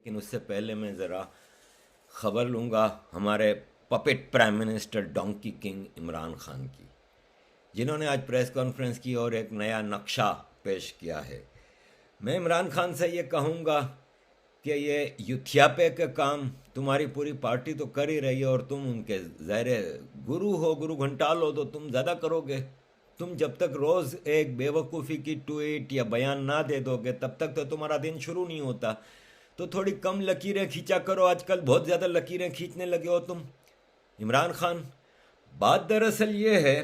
लेकिन उससे पहले मैं ज़रा खबर लूँगा हमारे puppet prime minister donkey king Imran Khan की, जिन्होंने आज प्रेस कॉन्फ्रेंस की और एक नया नक्शा पेश किया है। मैं इमरान खान से ये कहूँगा कि ये युथियापे के काम तुम्हारी पूरी पार्टी तो कर ही रही है और तुम उनके ज़ाहिर गुरु हो, गुरु घंटाल हो, तो तुम ज़्यादा करोगे। तुम जब तक रोज़ एक बेवकूफ़ी की ट्वीट या बयान ना दे दोगे तब तक तो तुम्हारा दिन शुरू नहीं होता। तो थोड़ी कम लकीरें खींचा करो, आजकल बहुत ज़्यादा लकीरें खींचने लगे हो तुम इमरान खान। बात दरअसल ये है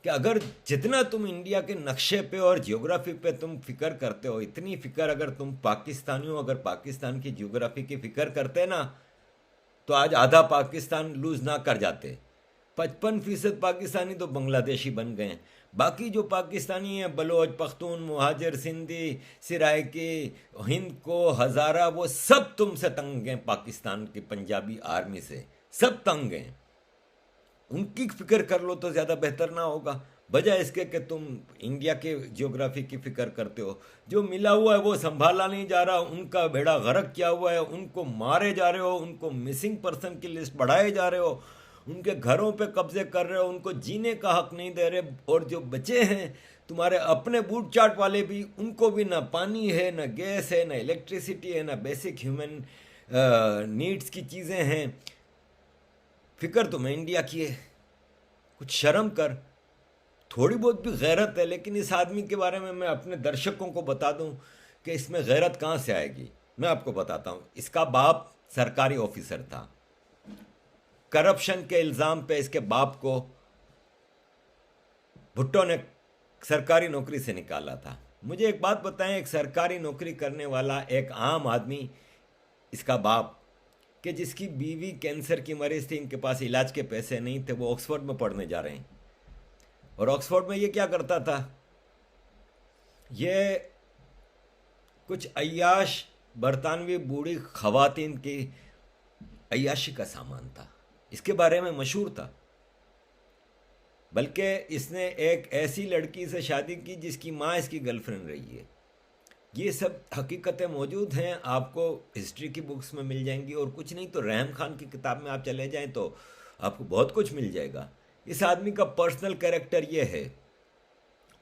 कि अगर जितना तुम इंडिया के नक्शे पे और जियोग्राफी पे तुम फिक्र करते हो, इतनी फिक्र अगर तुम पाकिस्तानी हो, अगर पाकिस्तान की जियोग्राफी की फिक्र करते ना, तो आज आधा पाकिस्तान लूज ना कर जाते। 55% पाकिस्तानी तो बांग्लादेशी बन गए हैं। बाकी जो पाकिस्तानी हैं, बलोच, पख्तून, मुहाजिर, सिंधी, सिराइकी, हिंद को, हज़ारा, वो सब तुमसे तंग हैं। पाकिस्तान की पंजाबी आर्मी से सब तंग हैं। उनकी फिक्र कर लो तो ज़्यादा बेहतर ना होगा, बजाय इसके कि तुम इंडिया के जियोग्राफी की फिक्र करते हो। जो मिला हुआ है वो संभाला नहीं जा रहा, उनका बेड़ा गर्क किया हुआ है, उनको मारे जा रहे हो, उनको मिसिंग पर्सन की लिस्ट बढ़ाए जा रहे हो, उनके घरों पे कब्जे कर रहे हो, उनको जीने का हक नहीं दे रहे। और जो बचे हैं तुम्हारे अपने बूट चाट वाले भी, उनको भी ना पानी है, ना गैस है, ना इलेक्ट्रिसिटी है, ना बेसिक ह्यूमन नीड्स की चीज़ें हैं। फिक्र तुम्हें इंडिया की है, कुछ शर्म कर। थोड़ी बहुत भी गैरत है, लेकिन इस आदमी के बारे में मैं अपने दर्शकों को बता दूं कि इसमें गैरत कहाँ से आएगी। मैं आपको बताता हूँ, इसका बाप सरकारी ऑफिसर था। करप्शन के इल्ज़ाम पे इसके बाप को भुट्टो ने सरकारी नौकरी से निकाला था। मुझे एक बात बताएं, एक सरकारी नौकरी करने वाला एक आम आदमी, इसका बाप, कि जिसकी बीवी कैंसर की मरीज थी, इनके पास इलाज के पैसे नहीं थे, वो ऑक्सफोर्ड में पढ़ने जा रहे हैं। और ऑक्सफोर्ड में ये क्या करता था, ये कुछ अय्याश बरतानवी बूढ़ी खवातीन की अय्याशी का सामान था। इसके बारे में मशहूर था। बल्कि इसने एक ऐसी लड़की से शादी की जिसकी माँ इसकी गर्लफ्रेंड रही है। ये सब हकीकतें मौजूद हैं, आपको हिस्ट्री की बुक्स में मिल जाएंगी, और कुछ नहीं तो रहम खान की किताब में आप चले जाएं तो आपको बहुत कुछ मिल जाएगा। इस आदमी का पर्सनल कैरेक्टर ये है,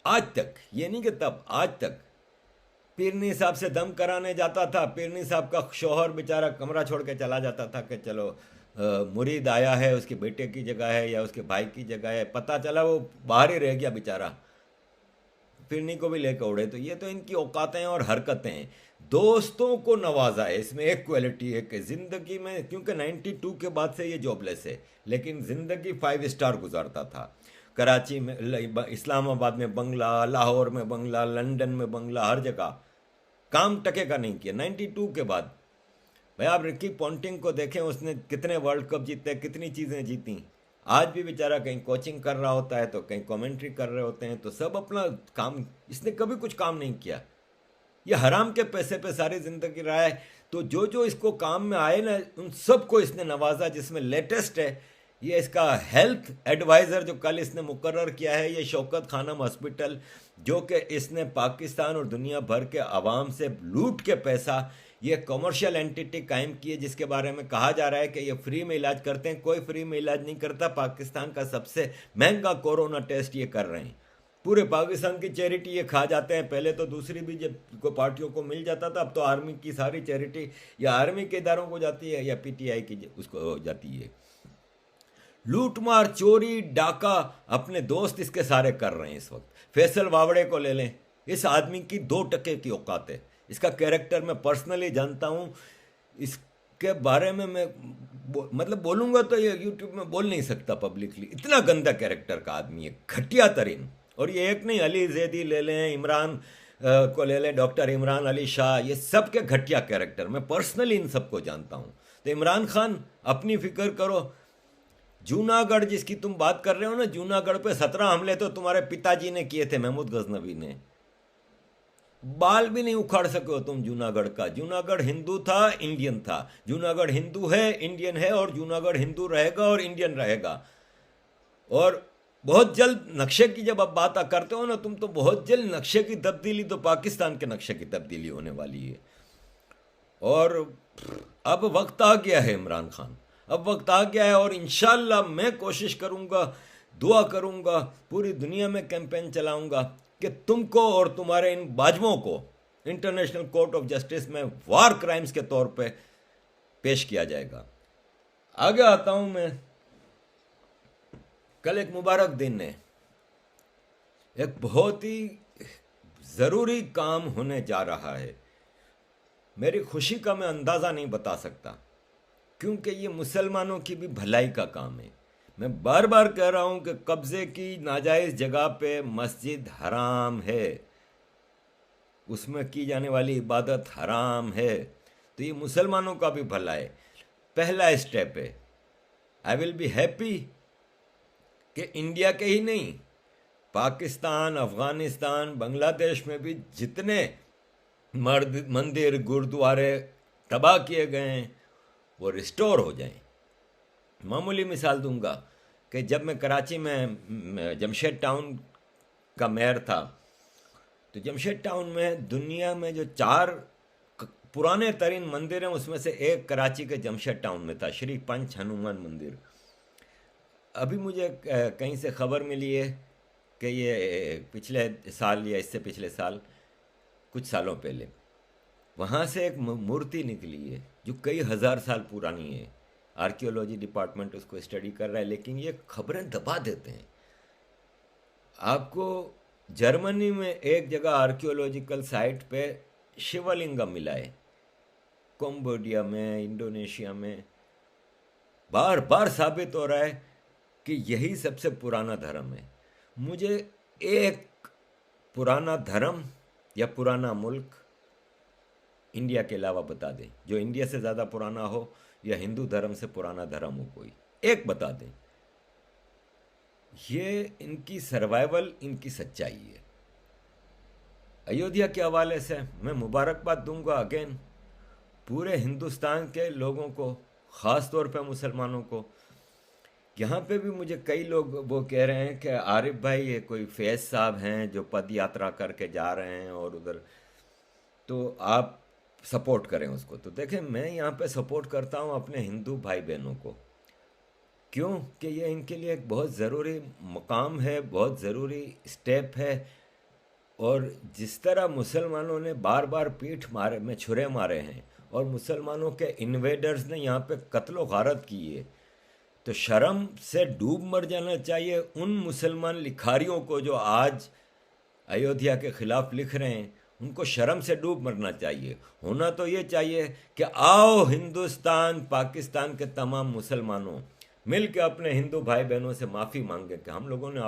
आज तक, ये नहीं कि तब, आज तक पीरनी साहब से दम कराने जाता था, पीरनी साहब का शौहर बेचारा कमरा छोड़ के चला जाता था कि चलो मुरीद आया है, उसके बेटे की जगह है या उसके भाई की जगह है, पता चला वो बाहर ही रह गया बेचारा, फिरनी को भी लेकर उड़े। तो ये तो इनकी औकातें और हरकतें हैं। दोस्तों को नवाजा है, इसमें एक क्वालिटी है कि ज़िंदगी में, क्योंकि 92 के बाद से ये जॉबलेस है, लेकिन ज़िंदगी 5 स्टार गुजारता था। कराची में, इस्लामाबाद में बंगला, लाहौर में बंगला, लंदन में बंगला, हर जगह काम टके का नहीं किया 92 के बाद। भाई आप रिकी पॉन्टिंग को देखें, उसने कितने वर्ल्ड कप जीते, कितनी चीज़ें जीती। आज भी बेचारा कहीं कोचिंग कर रहा होता है तो कहीं कमेंट्री कर रहे होते हैं, तो सब अपना काम, इसने कभी कुछ काम नहीं किया। ये हराम के पैसे पे सारी ज़िंदगी रहा है। तो जो जो इसको काम में आए ना, उन सबको इसने नवाजा, जिसमें लेटेस्ट है ये इसका हेल्थ एडवाइज़र जो कल इसने मुकर्रर किया है, ये शौकत खानम हॉस्पिटल, जो कि इसने पाकिस्तान और दुनिया भर के आवाम से लूट के पैसा, ये कमर्शियल एंटिटी कायम की है, जिसके बारे में कहा जा रहा है कि ये फ्री में इलाज करते हैं। कोई फ्री में इलाज नहीं करता। पाकिस्तान का सबसे महंगा कोरोना टेस्ट ये कर रहे हैं। पूरे पाकिस्तान की चैरिटी ये खा जाते हैं। पहले तो दूसरी भी जब को पार्टियों को मिल जाता था, अब तो आर्मी की सारी चैरिटी या आर्मी के इदारों को जाती है या पीटीआई की उसको जाती है। लूटमार, चोरी, डाका अपने दोस्त इसके सारे कर रहे हैं इस वक्त। फैसल वावड़े को ले लें, इस आदमी की 2 टके की औकात है। इसका कैरेक्टर मैं पर्सनली जानता हूँ। इसके बारे में मैं मतलब बोलूँगा तो ये यूट्यूब में बोल नहीं सकता पब्लिकली, इतना गंदा कैरेक्टर का आदमी है, घटिया तरीन। और ये एक नहीं, अली जैदी ले लें, इमरान को ले लें, डॉक्टर इमरान अली शाह, ये सब के घटिया कैरेक्टर, मैं पर्सनली इन सबको जानता हूँ। तो इमरान खान अपनी फिक्र करो। जूनागढ़ जिसकी तुम बात कर रहे हो ना, जूनागढ़ पे 17 हमले तो तुम्हारे पिताजी ने किए थे, महमूद गजनवी ने। बाल भी नहीं उखाड़ सके हो तुम जूनागढ़ का। जूनागढ़ हिंदू था, इंडियन था। जूनागढ़ हिंदू है, इंडियन है, और जूनागढ़ हिंदू रहेगा और इंडियन रहेगा। और बहुत जल्द नक्शे की जब आप बात करते हो ना तुम, तो बहुत जल्द नक्शे की तब्दीली तो पाकिस्तान के नक्शे की तब्दीली होने वाली है। और अब वक्त आ गया है इमरान खान, अब वक्त आ गया है, और इंशाल्लाह मैं कोशिश करूंगा, दुआ करूंगा, पूरी दुनिया में कैंपेन चलाऊंगा कि तुमको और तुम्हारे इन बाजवों को इंटरनेशनल कोर्ट ऑफ जस्टिस में वार क्राइम्स के तौर पे पेश किया जाएगा। आगे आता हूं मैं। कल एक मुबारक दिन है, एक बहुत ही ज़रूरी काम होने जा रहा है। मेरी खुशी का मैं अंदाज़ा नहीं बता सकता, क्योंकि ये मुसलमानों की भी भलाई का काम है। मैं बार बार कह रहा हूं कि कब्ज़े की नाजायज़ जगह पे मस्जिद हराम है, उसमें की जाने वाली इबादत हराम है, तो ये मुसलमानों का भी भला है। पहला स्टेप है। आई विल बी हैप्पी कि इंडिया के ही नहीं, पाकिस्तान, अफगानिस्तान, बांग्लादेश में भी जितने मंदिर गुरुद्वारे तबाह किए गए हैं वो रिस्टोर हो जाएं। मामूली मिसाल दूंगा कि जब मैं कराची में जमशेद टाउन का मेयर था, तो जमशेद टाउन में दुनिया में जो 4 पुराने तरीन मंदिर हैं, उसमें से एक कराची के जमशेद टाउन में था, श्री पंच हनुमान मंदिर। अभी मुझे कहीं से खबर मिली है कि ये पिछले साल या इससे पिछले साल, कुछ सालों पहले वहाँ से एक मूर्ति निकली है जो कई हज़ार साल पुरानी है। आर्कियोलॉजी डिपार्टमेंट उसको स्टडी कर रहा है, लेकिन ये खबरें दबा देते हैं। आपको जर्मनी में एक जगह आर्कियोलॉजिकल साइट पे शिवलिंगम मिला है, कंबोडिया में, इंडोनेशिया में। बार बार साबित हो रहा है कि यही सबसे पुराना धर्म है। मुझे एक पुराना धर्म या पुराना मुल्क इंडिया के अलावा बता दें, जो इंडिया से ज़्यादा पुराना हो या हिंदू धर्म से पुराना धर्म हो, कोई एक बता दें। ये इनकी सर्वाइवल, इनकी सच्चाई है। अयोध्या के हवाले से मैं मुबारकबाद दूंगा अगेन पूरे हिंदुस्तान के लोगों को, ख़ास तौर पे मुसलमानों को। यहाँ पे भी मुझे कई लोग वो कह रहे हैं कि आरिफ भाई ये कोई फैज़ साहब हैं जो पद यात्रा करके जा रहे हैं और उधर, तो आप सपोर्ट करें उसको। तो देखें, मैं यहाँ पे सपोर्ट करता हूँ अपने हिंदू भाई बहनों को। क्यों? कि ये इनके लिए एक बहुत ज़रूरी मकाम है, बहुत ज़रूरी स्टेप है। और जिस तरह मुसलमानों ने बार बार पीठ मारे में छुरे मारे हैं और मुसलमानों के इन्वेडर्स ने यहाँ पे कत्लो गारत की है, तो शर्म से डूब मर जाना चाहिए उन मुसलमान लिखारियों को जो आज अयोध्या के खिलाफ लिख रहे हैं। उनको शर्म से डूब मरना चाहिए। होना तो ये चाहिए कि आओ हिंदुस्तान, पाकिस्तान के तमाम मुसलमानों मिल के अपने हिंदू भाई बहनों से माफ़ी मांगे कि हम लोगों ने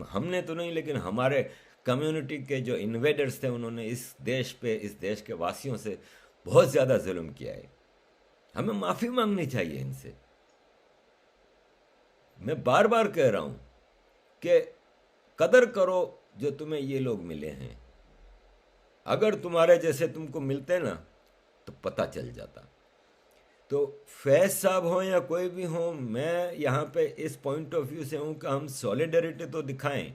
हमने तो नहीं, लेकिन हमारे कम्युनिटी के जो इन्वेडर्स थे उन्होंने इस देश पे, इस देश के वासियों से बहुत ज़्यादा जुल्म किया है। हमें माफ़ी मांगनी चाहिए इनसे। मैं बार बार कह रहा हूँ कि कदर करो जो तुम्हें ये लोग मिले हैं। अगर तुम्हारे जैसे तुमको मिलते ना तो पता चल जाता। तो फैज़ साहब हों या कोई भी हो, मैं यहाँ पे इस पॉइंट ऑफ व्यू से हूँ कि हम सॉलिडरिटी तो दिखाएं।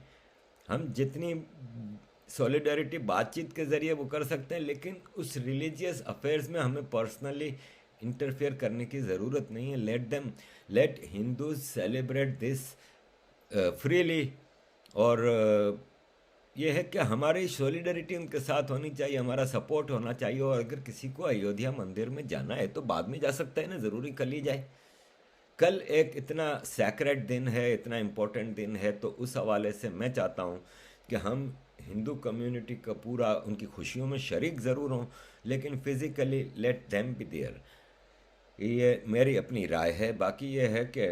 हम जितनी सॉलिडरिटी बातचीत के ज़रिए वो कर सकते हैं, लेकिन उस रिलीजियस अफेयर्स में हमें पर्सनली इंटरफेयर करने की ज़रूरत नहीं है। Let Hindus celebrate this freely. और ये है कि हमारी सॉलिडरिटी उनके साथ होनी चाहिए, हमारा सपोर्ट होना चाहिए। और अगर किसी को अयोध्या मंदिर में जाना है तो बाद में जा सकता है ना, ज़रूरी कल ही जाए। कल एक इतना सैक्रेड दिन है, इतना इम्पोर्टेंट दिन है, तो उस हवाले से मैं चाहता हूँ कि हम हिंदू कम्युनिटी का पूरा उनकी खुशियों में शरीक ज़रूर हों, लेकिन physically let them be there. ये मेरी अपनी राय है। बाकी ये है कि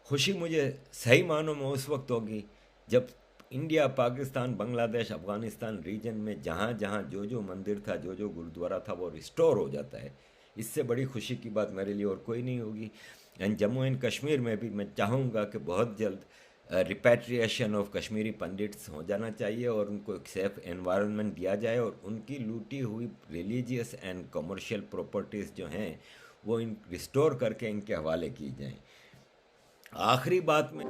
खुशी मुझे सही मानों में उस वक्त होगी जब इंडिया, पाकिस्तान, बांग्लादेश, अफ़गानिस्तान रीजन में जहाँ जहाँ जो जो मंदिर था, जो जो गुरुद्वारा था, वो रिस्टोर हो जाता है। इससे बड़ी खुशी की बात मेरे लिए और कोई नहीं होगी। एंड जम्मू एंड कश्मीर में भी मैं चाहूँगा कि बहुत जल्द रिपैट्रिएशन ऑफ कश्मीरी पंडित्स हो जाना चाहिए और उनको एक सेफ एनवायरनमेंट दिया जाए और उनकी लूटी हुई रिलीजियस एंड कमर्शियल प्रॉपर्टीज़ जो हैं वो रिस्टोर करके इनके हवाले की जाएँ। आखिरी बात में